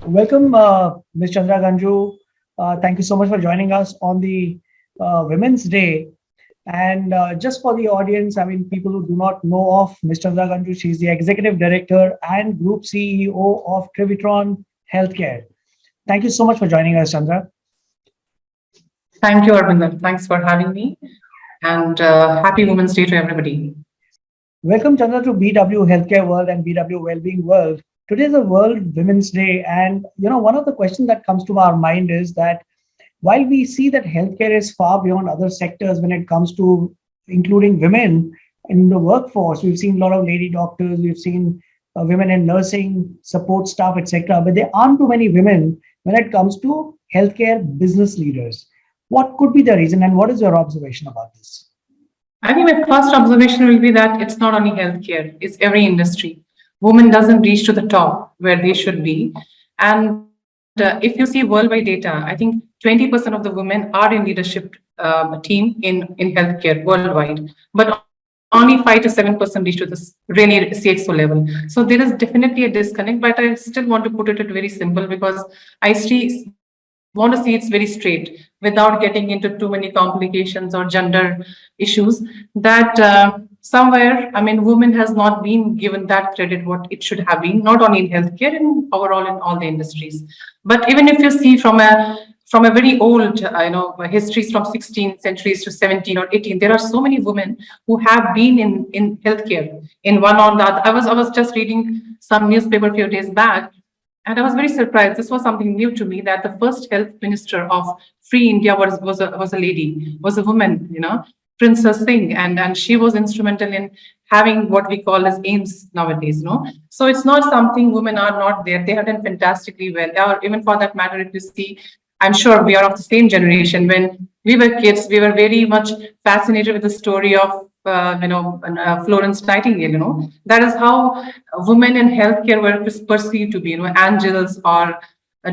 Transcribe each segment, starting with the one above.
Welcome, Ms. Chandra Ganjoo. Thank you so much for joining us on the Women's Day. And just for the audience, I mean, people who do not know of Ms. Chandra Ganjoo, she's the Executive Director and Group CEO of Trivitron Healthcare. Thank you so much for joining us, Chandra. Thank you, Arvinder. Thanks for having me. And happy Women's Day to everybody. Welcome, Chandra, to BW Healthcare World and BW Wellbeing World. Today is a World Women's Day, and one of the questions that comes to our mind is that while we see that healthcare is far beyond other sectors when it comes to including women in the workforce, we've seen a lot of lady doctors, we've seen women in nursing, support staff, etc. But there aren't too many women when it comes to healthcare business leaders. What could be the reason, and what is your observation about this? I think my first observation will be that it's not only healthcare, it's every industry. Women doesn't reach to the top where they should be. And if you see worldwide data, I think 20% of the women are in leadership team in healthcare worldwide, but only 5 to 7% reach to this really CXO level. So there is definitely a disconnect, but I still want to put it very simple because I want to see it's very straight without getting into too many complications or gender issues that somewhere, I mean, women has not been given that credit what it should have been, not only in healthcare and overall in all the industries. But even if you see from a very old, histories from 16 centuries to 17 or 18, there are so many women who have been in healthcare in one or the other. I was just reading some newspaper a few days back, and I was very surprised. This was something new to me that the first health minister of Free India was a lady, was a woman, Princess Singh, and she was instrumental in having what we call as aims nowadays. So it's not something women are not there. They have done fantastically well. Or even for that matter, if you see, I'm sure we are of the same generation. When we were kids, we were very much fascinated with the story of Florence Nightingale. That is how women in healthcare were perceived to be, angels or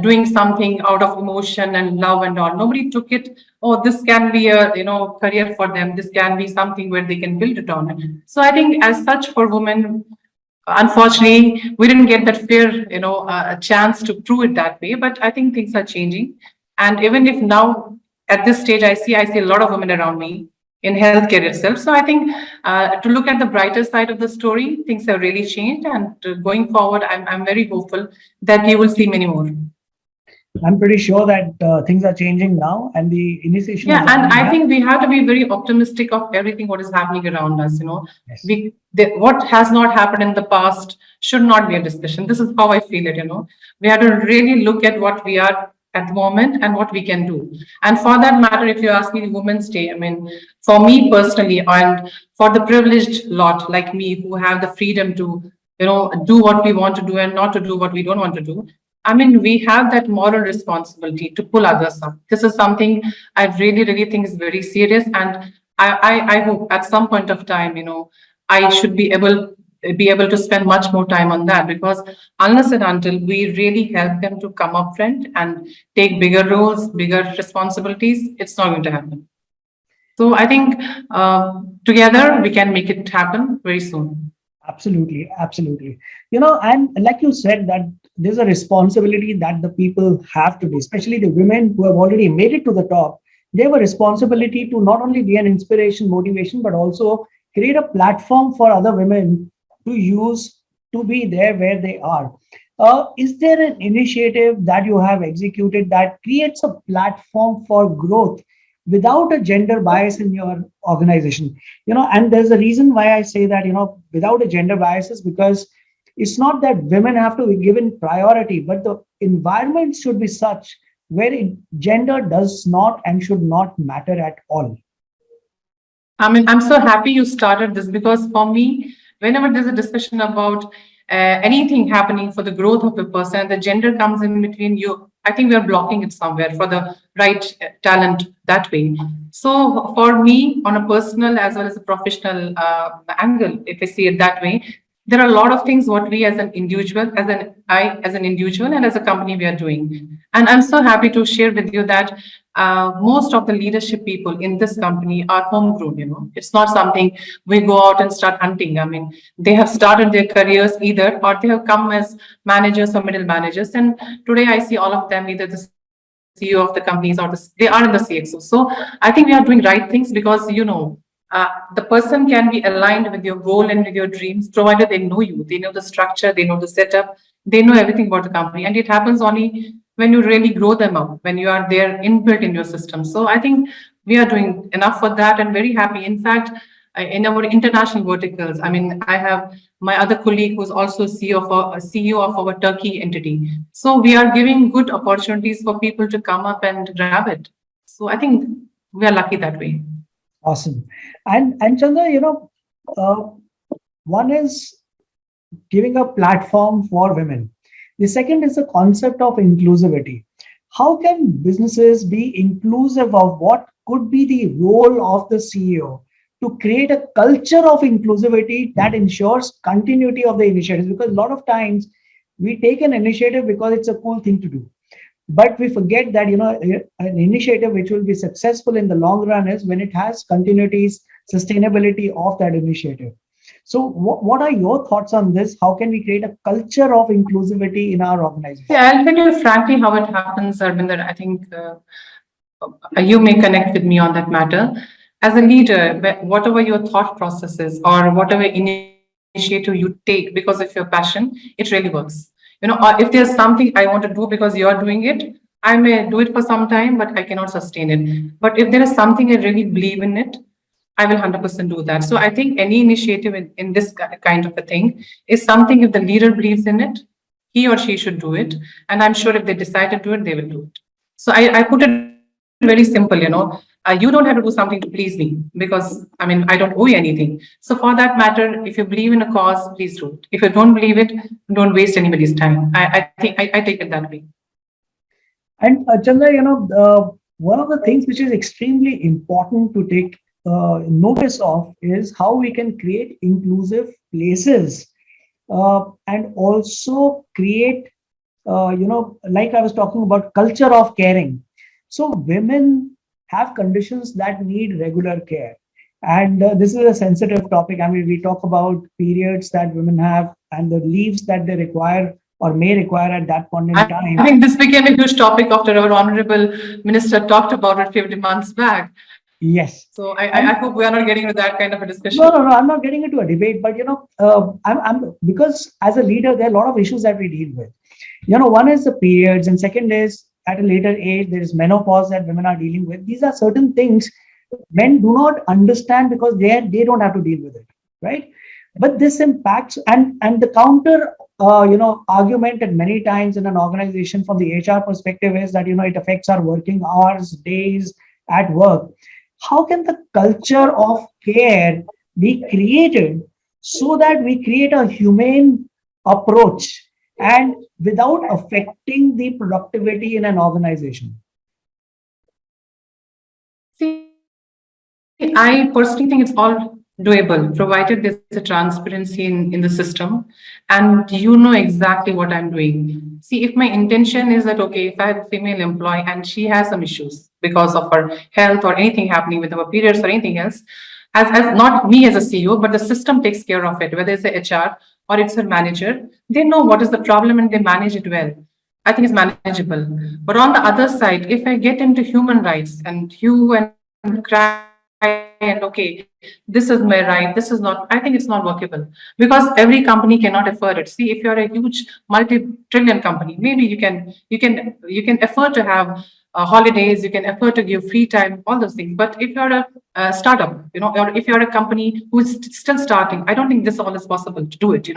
doing something out of emotion and love and all. Nobody took it, oh, this can be a career for them. This can be something where they can build it on. So I think as such for women, unfortunately, we didn't get that fair, a chance to prove it that way. But I think things are changing. And even if now at this stage, I see a lot of women around me in healthcare itself. So I think to look at the brighter side of the story, things have really changed. And going forward, I'm very hopeful that you will see many more. I'm pretty sure that things are changing now, and the initiation. Yeah, and I think we have to be very optimistic of everything what is happening around us. Yes. What has not happened in the past should not be a discussion. This is how I feel it. We have to really look at what we are at the moment and what we can do. And for that matter, if you ask me, Women's Day, I mean, for me personally, and for the privileged lot like me who have the freedom to, do what we want to do and not to do what we don't want to do. I mean, we have that moral responsibility to pull others up. This is something I really, really think is very serious. And I hope at some point of time, I should be able to spend much more time on that, because unless and until we really help them to come up front and take bigger roles, bigger responsibilities, it's not going to happen. So I think together we can make it happen very soon. Absolutely, absolutely. And like you said, that there's a responsibility that the people have to be, especially the women who have already made it to the top. They have a responsibility to not only be an inspiration, motivation, but also create a platform for other women to use to be there where they are. Is there an initiative that you have executed that creates a platform for growth without a gender bias in your organization? And there's a reason why I say that, without a gender bias is because it's not that women have to be given priority, but the environment should be such where gender does not and should not matter at all. I mean, I'm so happy you started this, because for me, whenever there's a discussion about anything happening for the growth of a person, the gender comes in between you. I think we are blocking it somewhere for the right talent that way. So for me, on a personal as well as a professional angle, if I see it that way, there are a lot of things what we as an individual, as an individual and as a company we are doing. And I'm so happy to share with you that most of the leadership people in this company are homegrown, It's not something we go out and start hunting. I mean, they have started their careers either, or they have come as managers or middle managers. And today I see all of them, either the CEO of the companies or they are in the CXO. So I think we are doing right things because, the person can be aligned with your goal and with your dreams, provided they know you, they know the structure, they know the setup, they know everything about the company. And it happens only when you really grow them up, when you are there inbuilt in your system. So I think we are doing enough for that and very happy. In fact, in our international verticals, I mean, I have my other colleague who's also CEO of our Turkey entity. So we are giving good opportunities for people to come up and grab it. So I think we are lucky that way. Awesome. And Chandra, uh, one is giving a platform for women. The second is the concept of inclusivity. How can businesses be inclusive of what could be the role of the CEO to create a culture of inclusivity that ensures continuity of the initiatives? Because a lot of times we take an initiative because it's a cool thing to do, but we forget that an initiative which will be successful in the long run is when it has continuities, sustainability of that initiative. So what are your thoughts on this? How can we create a culture of inclusivity in our organization? Yeah, I'll tell you frankly how it happens, Arvinder. I think you may connect with me on that matter. As a leader, whatever your thought process is or whatever initiative you take because of your passion, it really works. Or if there's something I want to do because you're doing it, I may do it for some time, but I cannot sustain it. But if there is something I really believe in it, I will 100% do that. So I think any initiative in this kind of a thing is something, if the leader believes in it, he or she should do it. And I'm sure if they decide to do it, they will do it. So I put it very simple, you don't have to do something to please me because, I mean, I don't owe you anything. So for that matter, if you believe in a cause, please do it. If you don't believe it, don't waste anybody's time. I think I take it that way. And Chandra, one of the things which is extremely important to take notice of is how we can create inclusive places and also create, like I was talking about, culture of caring. So women have conditions that need regular care. And this is a sensitive topic. I mean, we talk about periods that women have and the leaves that they require or may require at that point in I time. think this became a huge topic after our honorable minister talked about it 50 months back. Yes. So I And hope we are not getting into that kind of a no, discussion. no, no, I'm not getting into a debate, but I'm because as a leader, there are a lot of issues that we deal with. One is the periods, and second is at a later age, there is menopause that women are dealing with. These are certain things men do not understand because they don't have to deal with it, right? But this impacts and the counter argument at many times in an organization from the HR perspective is that it affects our working hours, days at work. How can the culture of care be created so that we create a humane approach and without affecting the productivity in an organization? See, I personally think it's all doable, provided there's a transparency in the system and you know exactly what I'm doing. See, if my intention is that, okay, if I have a female employee and she has some issues because of her health or anything happening with her periods or anything else, as not me as a CEO, but the system takes care of it, whether it's the HR or it's a manager, they know what is the problem and they manage it well. I think it's manageable. But on the other side, if I get into human rights and hue and cry and okay, this is my right, this is not, I think it's not workable because every company cannot afford it. See, if you're a huge multi-trillion company, maybe you can afford to have holidays, you can afford to give free time, all those things. But if you're a startup, or if you're a company who is still starting, I don't think this all is possible to do it.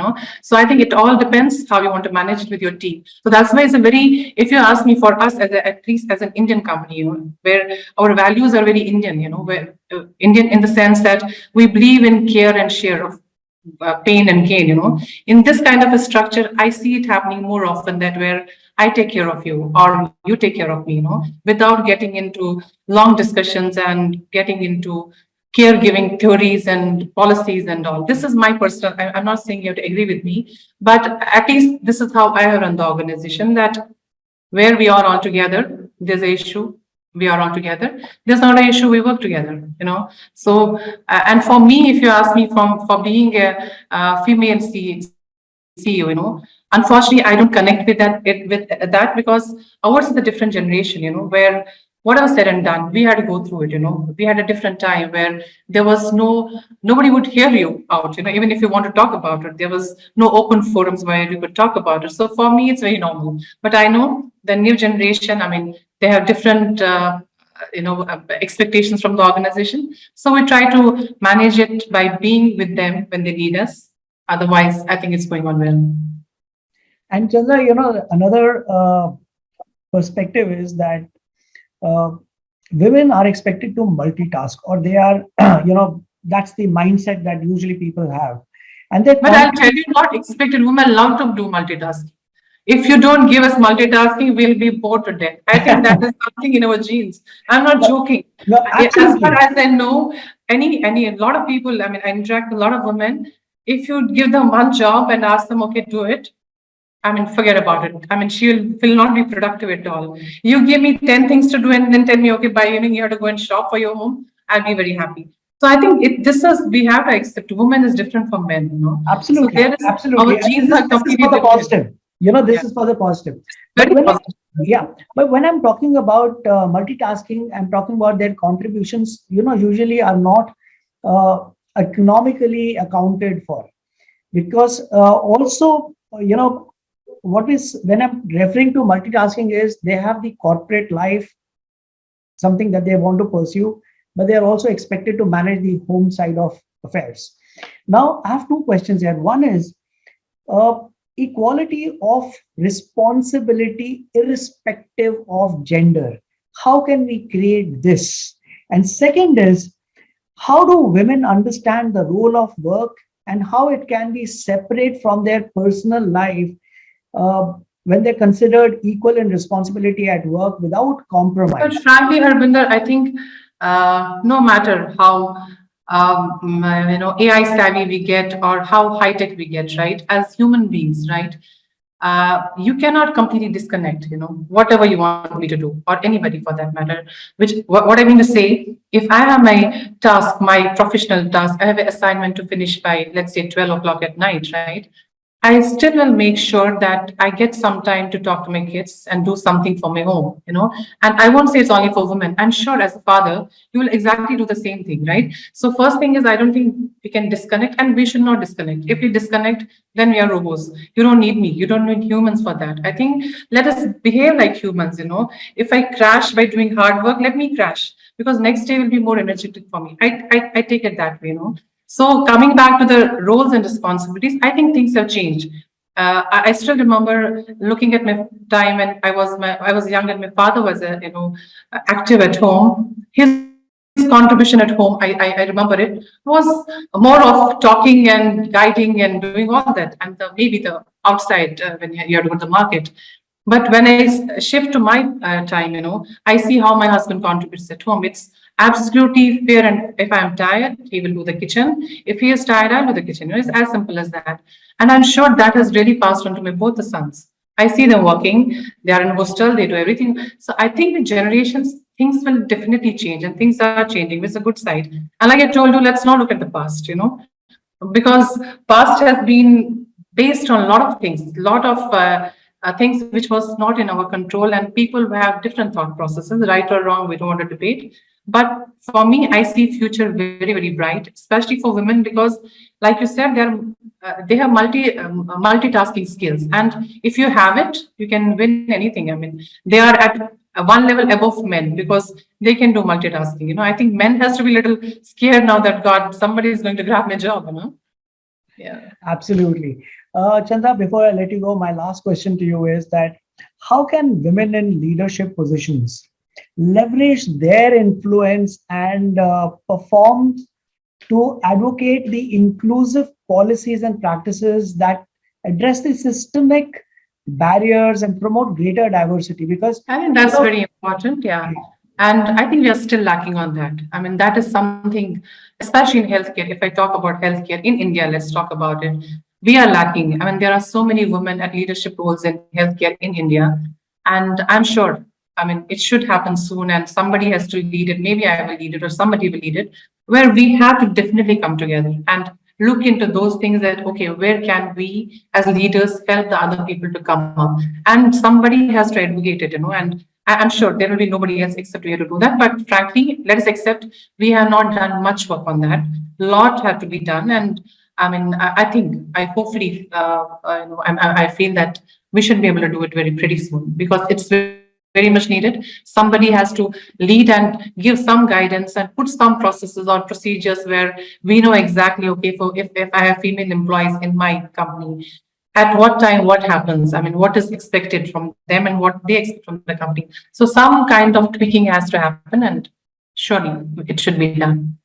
So I think it all depends how you want to manage it with your team. So that's why it's a very, if you ask me, for us at least as an Indian company, where our values are very Indian, where Indian in the sense that we believe in care and share of pain and gain. In this kind of a structure, I see it happening more often, that where I take care of you or you take care of me, without getting into long discussions and getting into caregiving theories and policies and all. This is my personal, I'm not saying you have to agree with me, but at least this is how I have run the organization, that where we are all together, there's an issue, we are all together. There's not an issue, we work together, you know. So, and for me, if you ask me for being a female CEO, you know, unfortunately, I don't connect with that because ours is a different generation, you know, where whatever said and done, we had to go through it, you know. We had a different time where there was nobody would hear you out, you know, even if you want to talk about it. There was no open forums where you could talk about it. So for me, it's very normal. But I know the new generation, I mean, they have different, expectations from the organization. So we try to manage it by being with them when they need us. Otherwise, I think it's going on well. And Chandra, another perspective is that uh, women are expected to multitask, or they are, that's the mindset that usually people have. And they But I'll tell you, not expected. Women love to do multitasking. If you don't give us multitasking, we'll be bored to death. I think that is something in our genes. I'm not joking. No, As far absolutely. as I know, a lot of people, I mean, I interact with a lot of women. If you give them one job and ask them, okay, do it, I mean, forget about it. I mean, she will not be productive at all. You give me 10 things to do and then tell me, okay, by evening you have to go and shop for your home. I'll be very happy. So I think we have to accept women is different from men, you know. So Absolutely, there is, our absolutely. And genes are this is completely for the different. positive. This Yeah, is for the positive. But very when positive. yeah, but when I'm talking about multitasking, I'm talking about their contributions. Usually are not uh, economically accounted for, because also what is, when I'm referring to multitasking, is they have the corporate life, something that they want to pursue, but they are also expected to manage the home side of affairs. Now, I have two questions here. One is uh, equality of responsibility irrespective of gender. How can we create this? And second is, how do women understand the role of work and how it can be separate from their personal life uh, when they're considered equal in responsibility at work without But compromise? frankly, Harbinder, I think no matter how AI savvy we get or how high tech we get, right? As human beings, right? You cannot completely disconnect, you know, whatever you want me to do, or anybody for that matter. What I mean to say, if I have my task, my professional task, I have an assignment to finish by, let's say, 12 o'clock at night, right? I still will make sure that I get some time to talk to my kids and do something for my home, you know. And I won't say it's only for women. I'm sure as a father, you will exactly do the same thing, right? So first thing is, I don't think we can disconnect, and we should not disconnect. If we disconnect, then we are robots. You don't need me. You don't need humans for that. I think let us behave like humans, you know. If I crash by doing hard work, let me crash, because next day will be more energetic for me. I take it that way, you know. So coming back to the roles and responsibilities, I think things have changed. I still remember looking at my time when I was young and my father was active at home. His contribution at home, I remember it, was more of talking and guiding and doing all that, and maybe the outside when you have to go to the market. But when I shift to my time, you know, I see how my husband contributes at home. It's absolutely fair. And if I'm tired, he will do the kitchen. If he is tired, I'll do the kitchen. You know, it's as simple as that. And I'm sure that has really passed on to my both the sons. I see them working. They are in hostel. They do everything. So I think with generations, things will definitely change, and things are changing. It's a good side. And like I told you, let's not look at the past. You know, because past has been based on a lot of things, a lot of things which was not in our control, and people who have different thought processes, right or wrong, we don't want to debate. But for me, I see future very, very bright, especially for women, because like you said, they have multitasking skills, and if you have it, you can win anything. I mean, they are at one level above men because they can do multitasking. You know, I think men has to be a little scared now that God, somebody is going to grab my job. You know. Yeah. Absolutely. Chandra, before I let you go, my last question to you is that how can women in leadership positions leverage their influence and perform to advocate the inclusive policies and practices that address the systemic barriers and promote greater diversity? Because, I think you that's know, very important. Yeah. And I think we are still lacking on that. I mean, that is something, especially in healthcare. If I talk about healthcare in India, let's talk about it. We are lacking. I mean, there are so many women at leadership roles in healthcare in India. And I'm sure, I mean, it should happen soon and somebody has to lead it. Maybe I will lead it or somebody will lead it, where we have to definitely come together and look into those things that, okay, where can we as leaders help the other people to come up? And somebody has to advocate it, and I'm sure there will be nobody else except we to do that. But frankly, let us accept we have not done much work on that. Lot have to be done, and I mean, I think, I hopefully, I feel that we should be able to do it very pretty soon because it's very much needed. Somebody has to lead and give some guidance and put some processes or procedures where we know exactly, okay, for if I have female employees in my company, at what time, what happens, I mean, what is expected from them and what they expect from the company. So some kind of tweaking has to happen, and surely it should be done.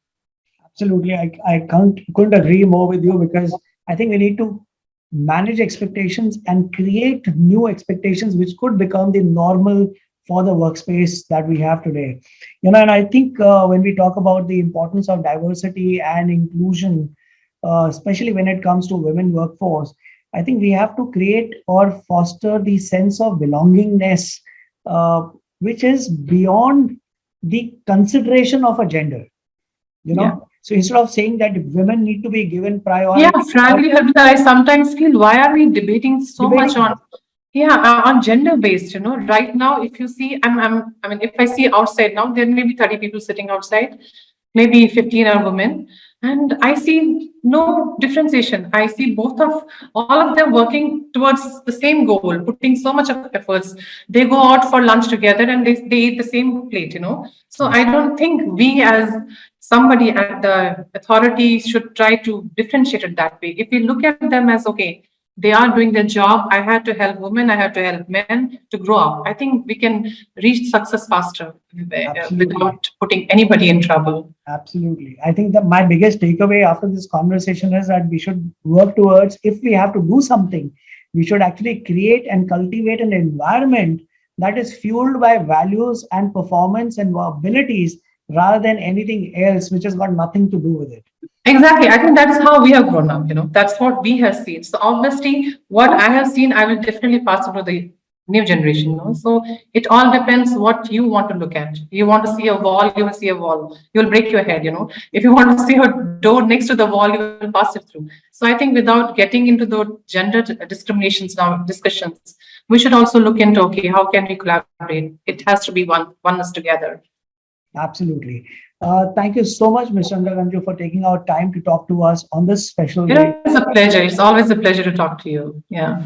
Absolutely. I couldn't agree more with you, because I think we need to manage expectations and create new expectations which could become the normal for the workspace that we have today. And I think when we talk about the importance of diversity and inclusion, especially when it comes to women workforce, I think we have to create or foster the sense of belongingness, uh, which is beyond the consideration of a gender. Yeah. So instead of saying that women need to be given Yeah, priority or frankly, Harita, I sometimes feel, why are we debating so much debating. on, yeah, on gender based? Right now, if you see, I mean, if I see outside now, there may be 30 people sitting outside, maybe 15 are women, and I see no differentiation. I see all of them working towards the same goal, putting so much of efforts. They go out for lunch together and they eat the same plate. So I Yes, don't think we as somebody at the authority should try to differentiate it that way. If we look at them as, okay, they are doing their job, I had to help women, I have to help men to grow up, I think we can reach success faster absolutely. without putting anybody in trouble. Absolutely. I think that my biggest takeaway after this conversation is that we should work towards, if we have to do something, we should actually create and cultivate an environment that is fueled by values and performance and abilities rather than anything else which has got nothing to do with it. Exactly. I think that's how we have grown up. That's what we have seen. So obviously, what I have seen, I will definitely pass it to the new generation. So it all depends what you want to look at. You want to see a wall, you will see a wall. You will break your head. If you want to see a door next to the wall, you will pass it through. So I think without getting into the gender discriminations now discussions, we should also look into, okay, how can we collaborate? It has to be oneness together. Absolutely. Thank you so much, Mr. Chandra Ganjoo, for taking our time to talk to us on this special It day. is a pleasure. It's always a pleasure to talk to you. Yeah.